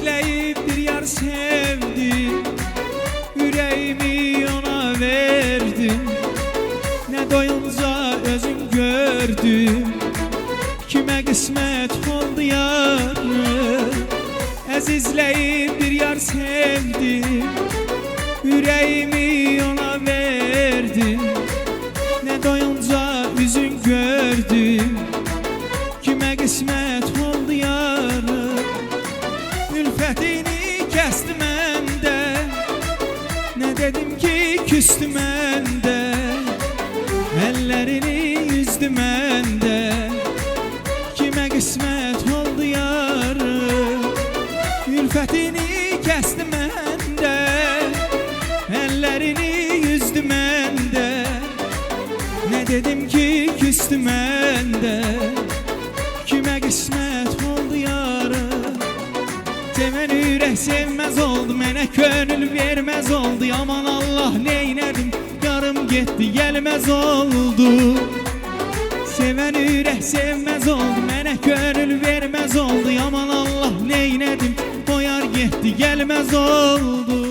izleyip bir yar sevdim, yüreğimi ona verdim. Ne doyunca özün gördüm, kime kısmet oldu yarım. Əzizləyib bir yar sevdim, yüreğimi ona verdim. Ne doyunca üzün gördüm, kime kısmet oldu yarım. Ülfətini kəsdi məndə, ne dedim ki küstü məndə. Ellerini yüzdü məndə, kime kısmet oldu yarım. Ülfətini kəsdi məndə, ellerini yüzdü məndə. Ne dedim ki küstü məndə, kime kısmet oldu yarım. Sevən ürək sevməz oldu, mənə könül verməz oldu. Aman Allah neylədim, yarım getdi gəlməz oldu. Sevən ürək sevməz oldu, mənə könül verməz oldu. Aman Allah neylədim, o yar getdi gəlməz oldu.